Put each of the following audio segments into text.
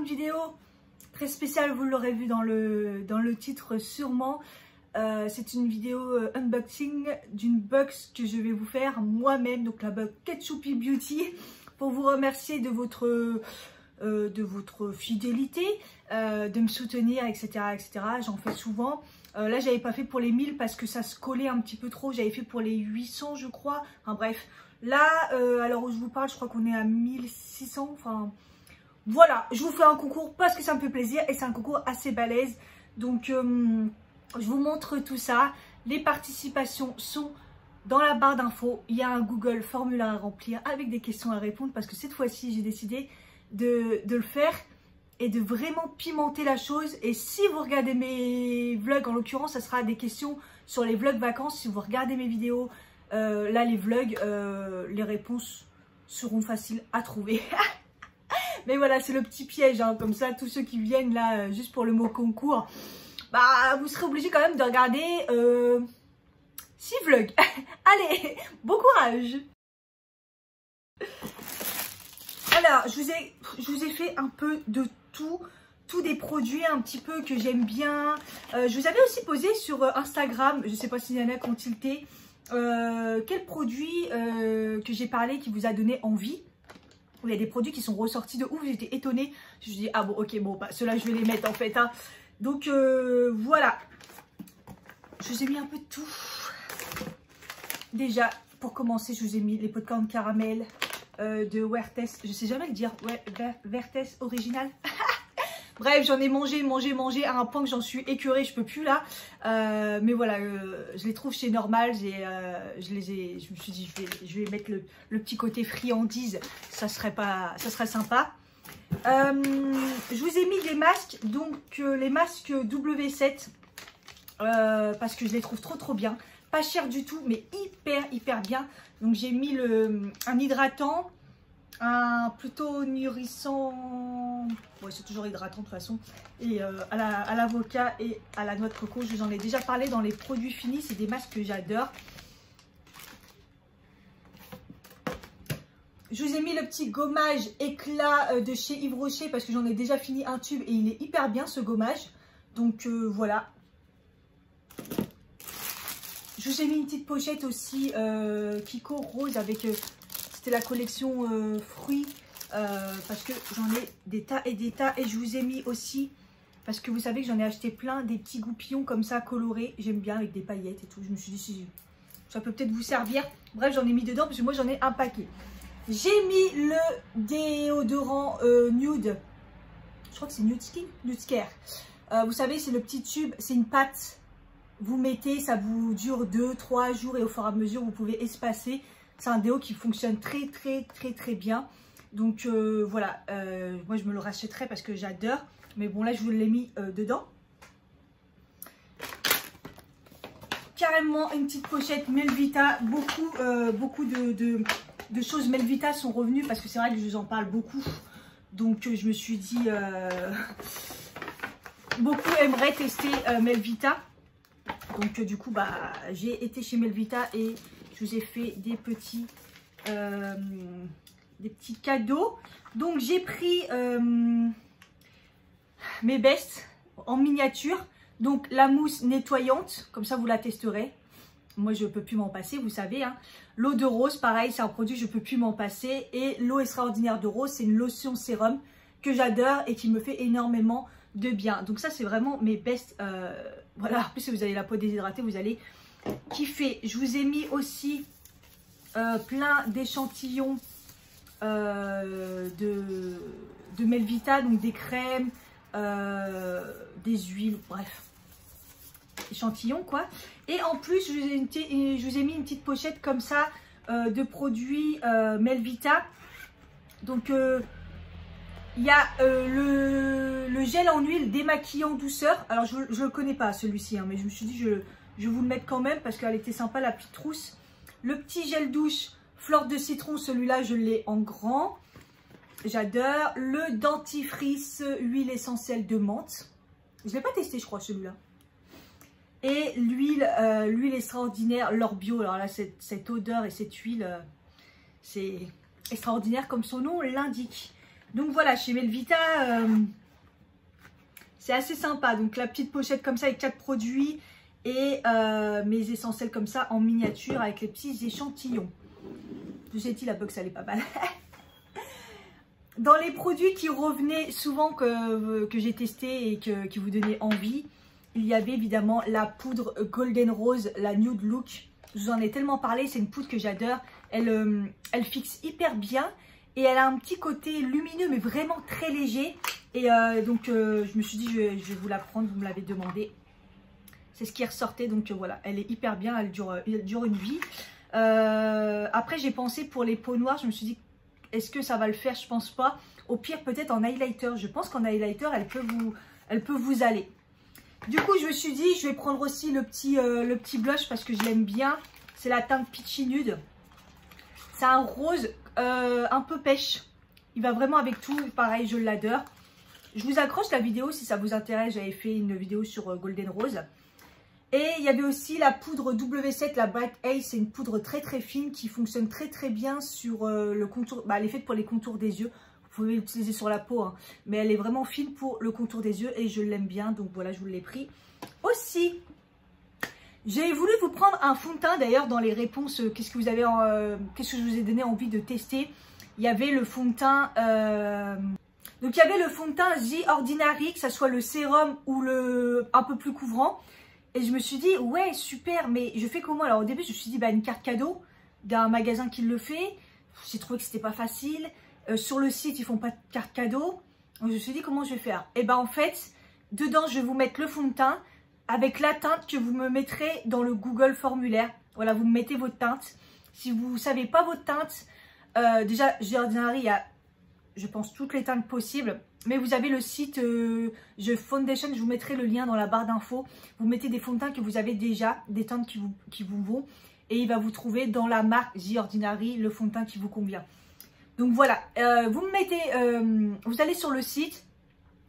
une vidéo très spéciale, vous l'aurez vu dans le titre sûrement. C'est une vidéo unboxing d'une box que je vais vous faire moi-même, donc la box Ketchupi Beauty, pour vous remercier de votre fidélité, de me soutenir, etc. etc. J'en fais souvent. Là, j'avais pas fait pour les 1000 parce que ça se collait un petit peu trop. J'avais fait pour les 800, je crois. Enfin bref. Là, à l'heure où je vous parle, je crois qu'on est à 1600. Enfin, voilà. Je vous fais un concours parce que ça me fait plaisir et c'est un concours assez balèze. Donc, je vous montre tout ça. Les participations sont dans la barre d'infos. Il y a un Google formulaire à remplir avec des questions à répondre parce que cette fois-ci, j'ai décidé de le faire et de vraiment pimenter la chose. Et si vous regardez mes vlogs, en l'occurrence, ça sera des questions sur les vlogs vacances. Si vous regardez mes vidéos, là, les vlogs, les réponses seront faciles à trouver. Mais voilà, c'est le petit piège, hein. Comme ça, tous ceux qui viennent là, juste pour le mot concours, bah, vous serez obligés quand même de regarder 6 vlogs. Allez, bon courage. Alors, je vous ai fait un peu de tous des produits un petit peu que j'aime bien. Je vous avais aussi posé sur Instagram, je ne sais pas s'il y en a qui ont tilté, quel produit que j'ai parlé qui vous a donné envie. Il y a des produits qui sont ressortis de ouf, j'étais étonnée. Je me suis dit, ah bon, ok, bon, bah, ceux-là, je vais les mettre en fait. Hein. Donc, voilà. Je vous ai mis un peu de tout. Déjà, pour commencer, je vous ai mis les popcorn caramel de Werthes. Je sais jamais le dire. Ouais, Werthes original. Bref, j'en ai mangé à un point que j'en suis écœurée, je peux plus là. Mais voilà, je les trouve chez Normal. Je me suis dit, je vais mettre le petit côté friandise, ça serait sympa. Je vous ai mis des masques, donc les masques W7, parce que je les trouve trop bien. Pas cher du tout, mais hyper bien. Donc j'ai mis un hydratant, un plutôt nourrissant, ouais, c'est toujours hydratant de toute façon, et à l'avocat et à la noix de coco. Je vous en ai déjà parlé dans les produits finis, c'est des masques que j'adore. Je vous ai mis le petit gommage éclat de chez Yves Rocher parce que j'en ai déjà fini un tube et il est hyper bien ce gommage. Donc voilà. Je vous ai mis une petite pochette aussi Kiko rose avec... C'était la collection fruits parce que j'en ai des tas et des tas. Et je vous ai mis aussi, parce que vous savez que j'en ai acheté plein, des petits goupillons comme ça colorés. J'aime bien avec des paillettes et tout. Je me suis dit, si ça peut peut-être vous servir. Bref, j'en ai mis dedans parce que moi j'en ai un paquet. J'ai mis le déodorant nude. Je crois que c'est Nude Skin, Nude Care. Vous savez, c'est le petit tube, c'est une pâte. Vous mettez, ça vous dure 2-3 jours et au fur et à mesure, vous pouvez espacer. C'est un déo qui fonctionne très bien. Donc voilà, moi je me le rachèterai parce que j'adore. Mais bon, là je vous l'ai mis dedans. Carrément une petite pochette Melvita. Beaucoup de choses Melvita sont revenues parce que c'est vrai que je vous en parle beaucoup. Donc je me suis dit, beaucoup aimeraient tester Melvita. Donc du coup, bah, j'ai été chez Melvita et je vous ai fait des petits cadeaux. Donc j'ai pris mes bestes en miniature. Donc la mousse nettoyante, comme ça vous la testerez. Moi je ne peux plus m'en passer, vous savez. Hein. L'eau de rose, pareil, c'est un produit je ne peux plus m'en passer. Et l'eau extraordinaire de rose, c'est une lotion sérum que j'adore et qui me fait énormément de bien. Donc ça c'est vraiment mes bestes. Voilà, en plus si vous avez la peau déshydratée, vous allez kiffer. Je vous ai mis aussi plein d'échantillons de Melvita, donc des crèmes, des huiles, bref, échantillons quoi. Et en plus je vous ai mis une petite pochette comme ça de produits Melvita. Donc il y a le gel en huile démaquillant douceur. Alors je ne le connais pas celui-ci, hein, mais je me suis dit je vais vous le mettre quand même parce qu'elle était sympa la petite trousse. Le petit gel douche fleur de citron, celui-là je l'ai en grand. J'adore. Le dentifrice huile essentielle de menthe. Je ne l'ai pas testé je crois celui-là. Et l'huile extraordinaire, l'or bio. Alors là cette odeur et cette huile, c'est extraordinaire comme son nom l'indique. Donc voilà, chez Melvita, c'est assez sympa. Donc la petite pochette comme ça avec 4 produits et mes essentiels comme ça en miniature avec les petits échantillons. Je sais dit, la box elle est pas mal. Dans les produits qui revenaient souvent que j'ai testé et qui vous donnaient envie, il y avait évidemment la poudre Golden Rose, la Nude Look. Je vous en ai tellement parlé, c'est une poudre que j'adore. Elle fixe hyper bien et elle a un petit côté lumineux mais vraiment très léger. Et donc je me suis dit je vais vous la prendre, vous me l'avez demandé. C'est ce qui ressortait, donc voilà, elle est hyper bien, elle dure une vie. Après j'ai pensé pour les peaux noires, je me suis dit est-ce que ça va le faire? Je pense pas. Au pire peut-être en highlighter, je pense qu'en highlighter elle peut vous aller. Du coup je me suis dit je vais prendre aussi le petit blush parce que je l'aime bien. C'est la teinte Peachy Nude. C'est un rose un peu pêche. Il va vraiment avec tout, pareil je l'adore. Je vous accroche la vidéo si ça vous intéresse, j'avais fait une vidéo sur Golden Rose. Et il y avait aussi la poudre W7, la Bright Ace, c'est une poudre très très fine qui fonctionne très très bien sur le contour, elle est faite pour les contours des yeux. Vous pouvez l'utiliser sur la peau, hein, mais elle est vraiment fine pour le contour des yeux et je l'aime bien, donc voilà, je vous l'ai pris. Aussi, j'ai voulu vous prendre un fond de teint, d'ailleurs dans les réponses, qu'est-ce que je vous ai donné envie de tester. Il y avait le fond de teint... Donc il y avait le fond de teint The Ordinary, que ce soit le sérum ou le un peu plus couvrant. Et je me suis dit, ouais, super, mais je fais comment? Alors au début, je me suis dit, une carte cadeau d'un magasin qui le fait. J'ai trouvé que c'était pas facile. Sur le site, ils font pas de carte cadeau. Donc je me suis dit, comment je vais faire? Et en fait, dedans, je vais vous mettre le fond de teint avec la teinte que vous me mettrez dans le Google formulaire. Voilà, vous me mettez votre teinte. Si vous ne savez pas votre teinte, déjà, The Ordinary, il y a, je pense, toutes les teintes possibles. Mais vous avez le site The Foundation, je vous mettrai le lien dans la barre d'infos. Vous mettez des fonds de teint que vous avez déjà, des teintes qui vous vont. Et il va vous trouver dans la marque The Ordinary le fond de teint qui vous convient. Donc voilà, vous allez sur le site,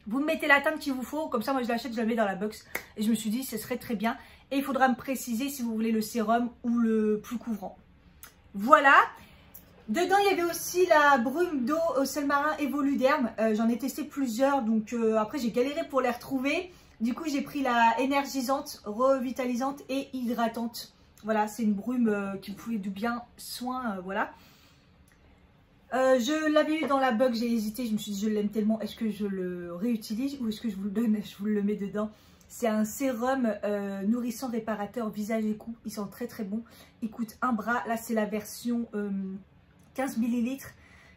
vous me mettez la teinte qu'il vous faut. Comme ça, moi je l'achète, je la mets dans la box. Et je me suis dit, ce serait très bien. Et il faudra me préciser si vous voulez le sérum ou le plus couvrant. Voilà. Dedans, il y avait aussi la brume d'eau au sel marin Evoluderm. J'en ai testé plusieurs, donc après j'ai galéré pour les retrouver. Du coup, j'ai pris la énergisante, revitalisante et hydratante. Voilà, c'est une brume qui me fait du bien soin, voilà. Je l'avais eu dans la box, j'ai hésité, je me suis dit je l'aime tellement, est-ce que je le réutilise ou est-ce que je vous le donne, je vous le mets dedans. C'est un sérum nourrissant réparateur visage et cou, ils sont très très bons. Il coûte un bras, là c'est la version 15 ml.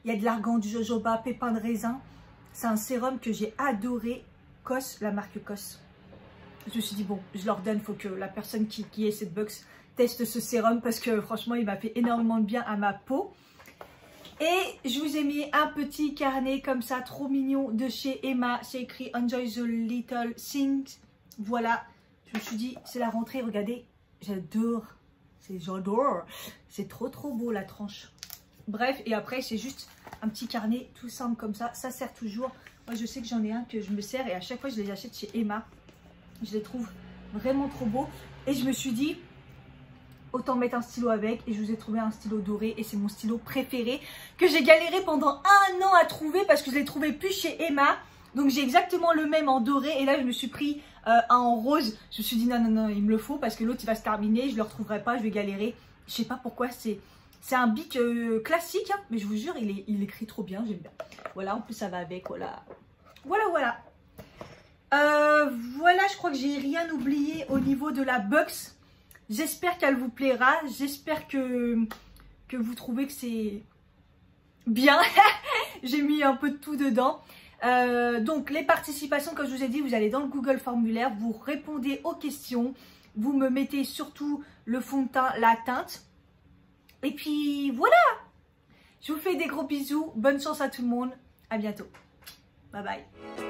Il y a de l'argan, du jojoba, pépins de raisin. C'est un sérum que j'ai adoré, Cos, la marque Cos. Je me suis dit bon, je leur donne, il faut que la personne qui ait cette box teste ce sérum parce que franchement il m'a fait énormément de bien à ma peau. Et je vous ai mis un petit carnet comme ça, trop mignon, de chez Emma. C'est écrit Enjoy the Little Things. Voilà, je me suis dit, c'est la rentrée, regardez, j'adore. J'adore. C'est trop trop beau la tranche. Bref, et après c'est juste un petit carnet tout simple comme ça. Ça sert toujours. Moi je sais que j'en ai un que je me sers et à chaque fois je les achète chez Emma. Je les trouve vraiment trop beaux. Et je me suis dit, autant mettre un stylo avec, et je vous ai trouvé un stylo doré et c'est mon stylo préféré que j'ai galéré pendant un an à trouver parce que je l'ai trouvé plus chez Emma. Donc j'ai exactement le même en doré et là je me suis pris un en rose. Je me suis dit non non non, il me le faut parce que l'autre il va se terminer, je le retrouverai pas, je vais galérer. Je sais pas pourquoi, c'est un bic classique hein, mais je vous jure il écrit trop bien, j'aime bien. Voilà, en plus ça va avec, voilà. Voilà. Voilà, je crois que j'ai rien oublié au niveau de la box. J'espère qu'elle vous plaira. J'espère que vous trouvez que c'est bien. J'ai mis un peu de tout dedans. Donc, les participations, comme je vous ai dit, vous allez dans le Google formulaire, vous répondez aux questions. Vous me mettez surtout le fond de teint, la teinte. Et puis, voilà. Je vous fais des gros bisous. Bonne chance à tout le monde. À bientôt. Bye bye.